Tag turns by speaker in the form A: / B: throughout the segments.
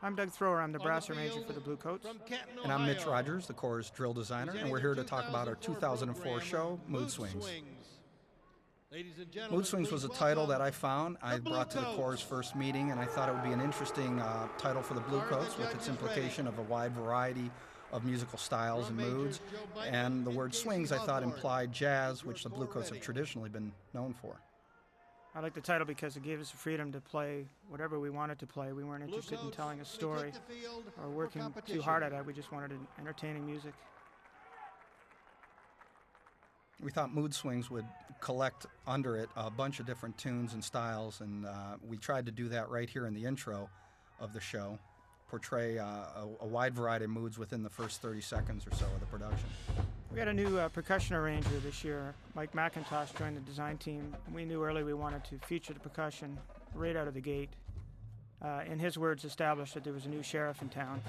A: I'm Doug Thrower. I'm the brass arranger for the Bluecoats.
B: And I'm Mitch Rogers, the Corps' drill designer, and we're here to talk about our 2004 show, Mood Swings. Mood Swings was a title that I found. I brought to the Corps' first meeting, and I thought it would be an interesting title for the Bluecoats with its implication of a wide variety of musical styles and moods. And the word swings, I thought, implied jazz, which the Bluecoats have traditionally been known for.
A: I like the title because it gave us the freedom to play whatever we wanted to play. We weren't interested in telling a story or working too hard at it. We just wanted entertaining music.
B: We thought Mood Swings would collect under it a bunch of different tunes and styles, and we tried to do that right here in the intro of the show, portray a wide variety of moods within the first 30 seconds or so of the production.
A: We had a new percussion arranger this year. Mike McIntosh joined the design team. We knew early we wanted to feature the percussion right out of the gate. In his words, established that there was a new sheriff in town.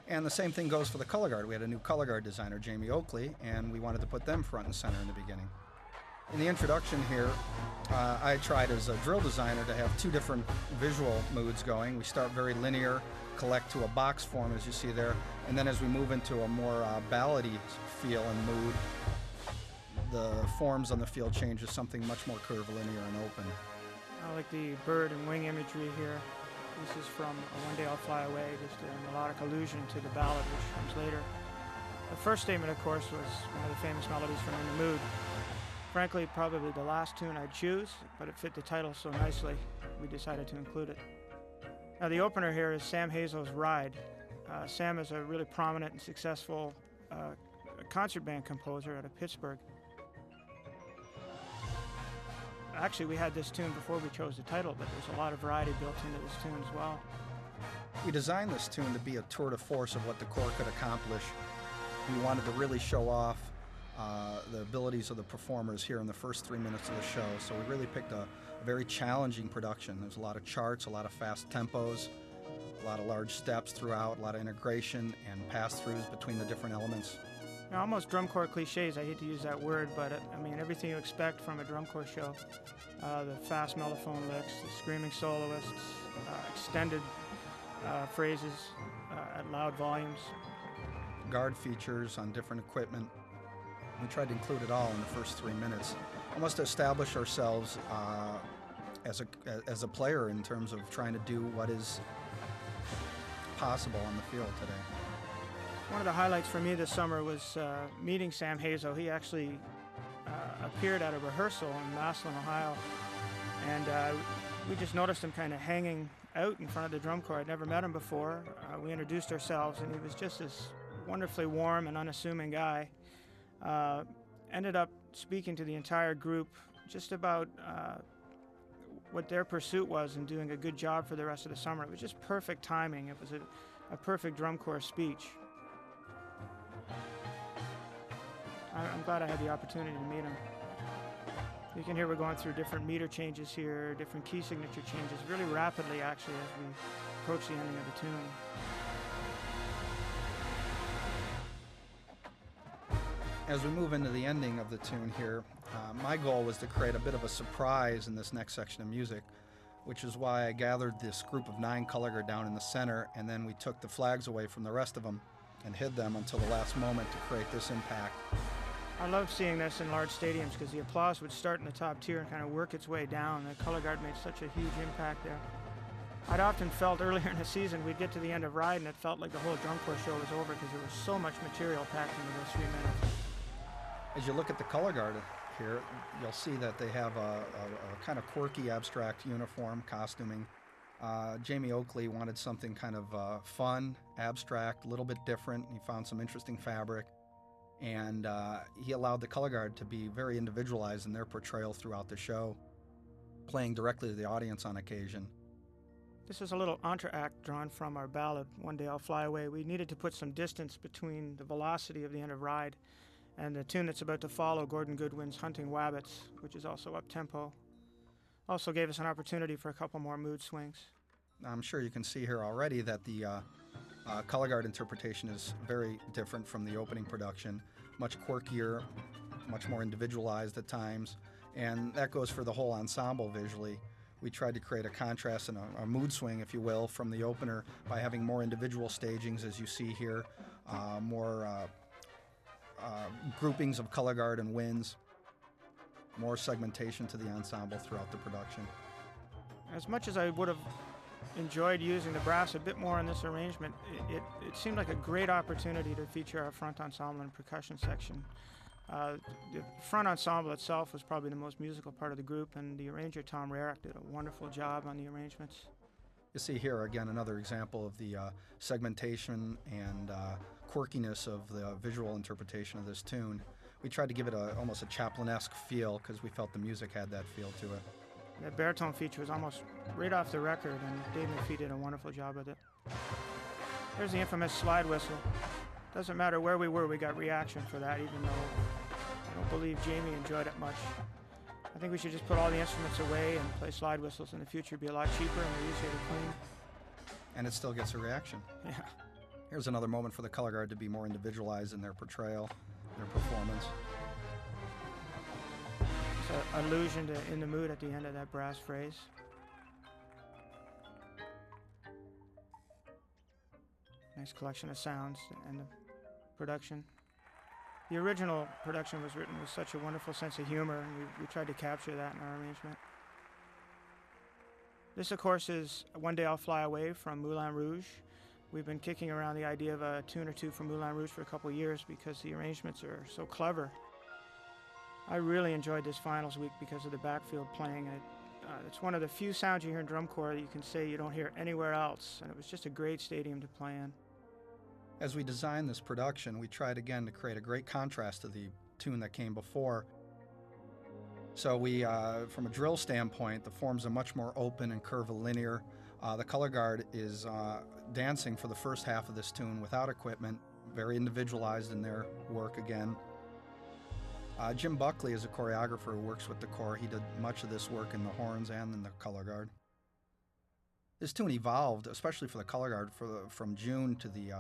B: And the same thing goes for the color guard. We had a new color guard designer, Jamie Oakley, and we wanted to put them front and center in the beginning. In the introduction here, I tried as a drill designer to have two different visual moods going. We start very linear, collect to a box form as you see there, and then as we move into a more ballady feel and mood, the forms on the field change to something much more curvilinear and open.
A: I like the bird and wing imagery here. This is from One Day I'll Fly Away, just a melodic allusion to the ballad which comes later. The first statement, of course, was one of the famous melodies from In the Mood. Frankly, probably the last tune I'd choose, but it fit the title so nicely, we decided to include it. Now, the opener here is Sam Hazo's Ride. Sam is a really prominent and successful concert band composer out of Pittsburgh. Actually, we had this tune before we chose the title, but there's a lot of variety built into this tune as well.
B: We designed this tune to be a tour de force of what the Corps could accomplish. We wanted to really show off the abilities of the performers here in the first 3 minutes of the show. So we really picked a very challenging production. There's a lot of charts, a lot of fast tempos, a lot of large steps throughout, a lot of integration and pass-throughs between the different elements.
A: Now, almost drum corps cliches, I hate to use that word, but I mean everything you expect from a drum corps show. The fast mellophone licks, the screaming soloists, extended phrases at loud volumes.
B: Guard features on different equipment. We tried to include it all in the first 3 minutes, almost to establish ourselves as a player in terms of trying to do what is possible on the field today.
A: One of the highlights for me this summer was meeting Sam Hazo. He actually appeared at a rehearsal in Massillon, Ohio, and we just noticed him kind of hanging out in front of the drum corps. I'd never met him before. We introduced ourselves, and he was just this wonderfully warm and unassuming guy. Ended up speaking to the entire group just about what their pursuit was and doing a good job for the rest of the summer. It was just perfect timing. It was a perfect drum corps speech. I'm glad I had the opportunity to meet him. You can hear we're going through different meter changes here, different key signature changes, really rapidly actually as we approach the ending of the tune.
B: As we move into the ending of the tune here, my goal was to create a bit of a surprise in this next section of music, which is why I gathered this group of 9 color guard down in the center, and then we took the flags away from the rest of them and hid them until the last moment to create this impact.
A: I love seeing this in large stadiums because the applause would start in the top tier and kind of work its way down. The color guard made such a huge impact there. I'd often felt earlier in the season we'd get to the end of Ride and it felt like the whole drum corps show was over because there was so much material packed into those 3 minutes.
B: As you look at the color guard here, you'll see that they have a kind of quirky abstract uniform, costuming. Jamie Oakley wanted something kind of fun, abstract, a little bit different. He found some interesting fabric, and he allowed the color guard to be very individualized in their portrayal throughout the show, playing directly to the audience on occasion.
A: This is a little entr'acte drawn from our ballad, One Day I'll Fly Away. We needed to put some distance between the velocity of the end of Ride and the tune that's about to follow, Goodwin's Hunting Wabbits, which is also up-tempo. Also gave us an opportunity for a couple more mood swings.
B: I'm sure you can see here already that the color guard interpretation is very different from the opening production, much quirkier, much more individualized at times, and that goes for the whole ensemble visually. We tried to create a contrast and a mood swing, if you will, from the opener by having more individual stagings, as you see here, more groupings of color guard and winds, more segmentation to the ensemble throughout the production.
A: As much as I would have enjoyed using the brass a bit more in this arrangement, it seemed like a great opportunity to feature our front ensemble and percussion section. The front ensemble itself was probably the most musical part of the group, and the arranger, Tom Rarick, did a wonderful job on the arrangements.
B: You see here, again, another example of the segmentation and quirkiness of the visual interpretation of this tune. We tried to give it almost a Chaplin-esque feel because we felt the music had that feel to it.
A: The baritone feature was almost right off the record, and Dave McPhee did a wonderful job with it. There's the infamous slide whistle. Doesn't matter where we were, we got reaction for that, even though I don't believe Jamie enjoyed it much. I think we should just put all the instruments away and play slide whistles in the future. It'd be a lot cheaper and easier to clean.
B: And it still gets a reaction.
A: Yeah.
B: Here's another moment for the color guard to be more individualized in their portrayal, their performance.
A: It's an allusion to "In the Mood" at the end of that brass phrase. Nice collection of sounds and the production. The original production was written with such a wonderful sense of humor, and we tried to capture that in our arrangement. This, of course, is One Day I'll Fly Away from Moulin Rouge. We've been kicking around the idea of a tune or two from Moulin Rouge for a couple of years because the arrangements are so clever. I really enjoyed this finals week because of the backfield playing. It's one of the few sounds you hear in drum corps that you can say you don't hear anywhere else, and it was just a great stadium to play in.
B: As we designed this production, we tried again to create a great contrast to the tune that came before. So we, from a drill standpoint, the forms are much more open and curvilinear. The color guard is dancing for the first half of this tune without equipment, very individualized in their work again. Jim Buckley is a choreographer who works with the corps. He did much of this work in the horns and in the color guard. This tune evolved, especially for the color guard, from June to the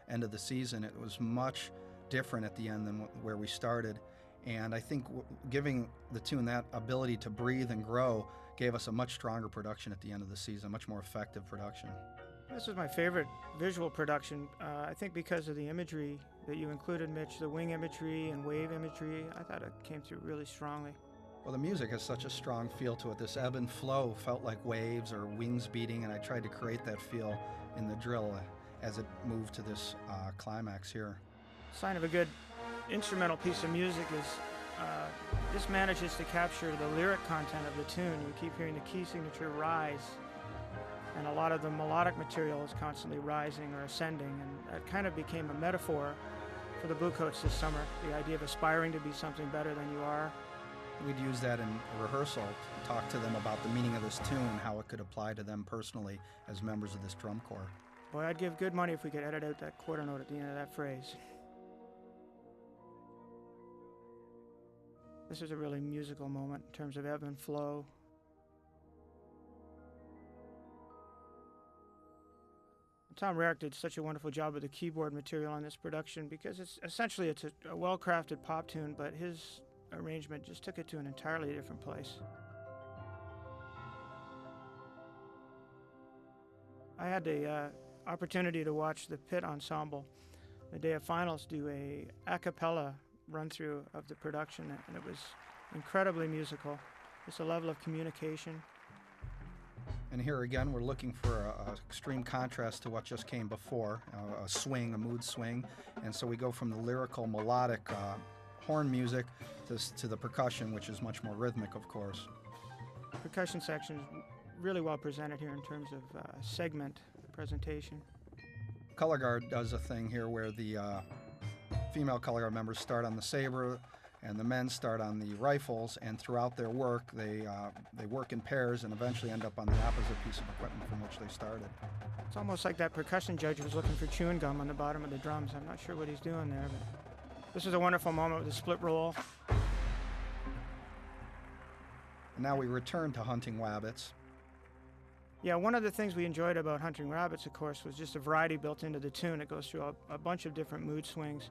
B: end of the season. It was much different at the end than where we started. And I think giving the tune that ability to breathe and grow gave us a much stronger production at the end of the season, much more effective production.
A: This is my favorite visual production, I think because of the imagery that you included, Mitch, the wing imagery and wave imagery. I thought it came through really strongly.
B: Well, the music has such a strong feel to it. This ebb and flow felt like waves or wings beating, and I tried to create that feel in the drill as it moved to this climax here.
A: Sign of a good instrumental piece of music is this manages to capture the lyric content of the tune. You keep hearing the key signature rise, and a lot of the melodic material is constantly rising or ascending, and that kind of became a metaphor for the Bluecoats this summer, the idea of aspiring to be something better than you are.
B: We'd use that in rehearsal, talk to them about the meaning of this tune, how it could apply to them personally as members of this drum corps.
A: Boy, I'd give good money if we could edit out that quarter note at the end of that phrase. This is a really musical moment in terms of ebb and flow. Tom Rarick did such a wonderful job with the keyboard material on this production because it's a well-crafted pop tune, but his arrangement just took it to an entirely different place. I had the opportunity to watch the pit ensemble the day of finals do a cappella run-through of the production, and it was incredibly musical. It's a level of communication.
B: And here again, we're looking for an extreme contrast to what just came before, a swing, a mood swing. And so we go from the lyrical, melodic horn music to the percussion, which is much more rhythmic, of course.
A: The percussion section is really well presented here in terms of segment presentation.
B: Color guard does a thing here where the female color guard members start on the saber and the men start on the rifles, and throughout their work they work in pairs and eventually end up on the opposite piece of equipment from which they started.
A: It's almost like that percussion judge was looking for chewing gum on the bottom of the drums. I'm not sure what he's doing there, but this is a wonderful moment with the split roll.
B: And now we return to Hunting Wabbits.
A: Yeah, one of the things we enjoyed about Hunting Rabbits, of course, was just the variety built into the tune. It goes through a bunch of different mood swings.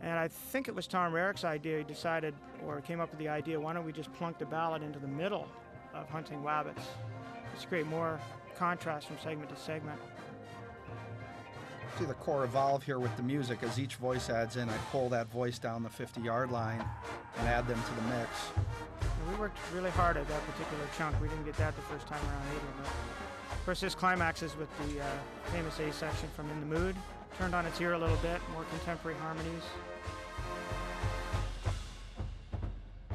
A: And I think it was Tom Rarick's idea. He decided, or came up with the idea, why don't we just plunk the ballad into the middle of Hunting Wabbits? just create more contrast from segment to segment.
B: See the core evolve here with the music. As each voice adds in, I pull that voice down the 50-yard line and add them to the mix.
A: And we worked really hard at that particular chunk. We didn't get that the first time around either. But of course, this climaxes with the famous A section from In the Mood. Turned on its ear a little bit, more contemporary harmonies.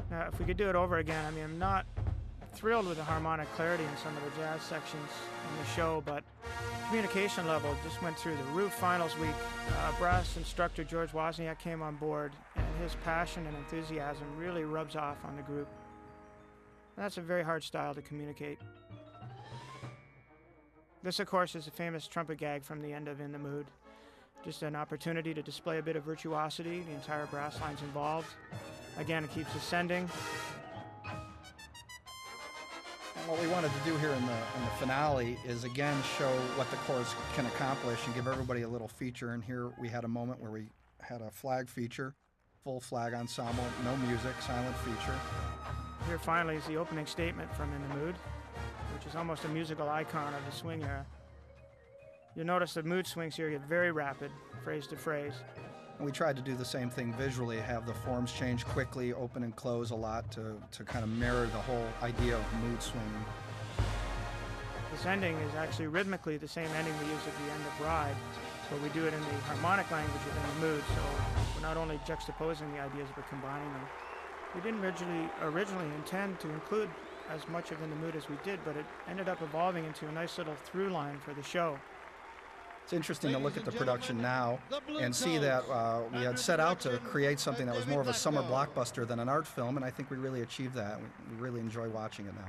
A: Now, if we could do it over again, I mean, I'm not thrilled with the harmonic clarity in some of the jazz sections in the show, but communication level just went through the roof. Finals week, brass instructor George Wozniak came on board, and his passion and enthusiasm really rubs off on the group. And that's a very hard style to communicate. This, of course, is the famous trumpet gag from the end of In the Mood. Just an opportunity to display a bit of virtuosity. The entire brass line's involved. Again, it keeps ascending.
B: What we wanted to do here in the finale is again show what the chorus can accomplish and give everybody a little feature. And here we had a moment where we had a flag feature, full flag ensemble, no music, silent feature.
A: Here finally is the opening statement from In the Mood, which is almost a musical icon of the swing era. You'll notice the mood swings here get very rapid, phrase to phrase.
B: And we tried to do the same thing visually, have the forms change quickly, open and close a lot to kind of mirror the whole idea of mood swinging.
A: This ending is actually rhythmically the same ending we use at the end of Ride, but we do it in the harmonic language of In the Mood, so we're not only juxtaposing the ideas but combining them. We didn't originally intend to include as much of In the Mood as we did, but it ended up evolving into a nice little through line for the show.
B: It's interesting to look at the production now and see that we had set out to create something that was more of a summer blockbuster than an art film, and I think we really achieved that. We really enjoy watching it now.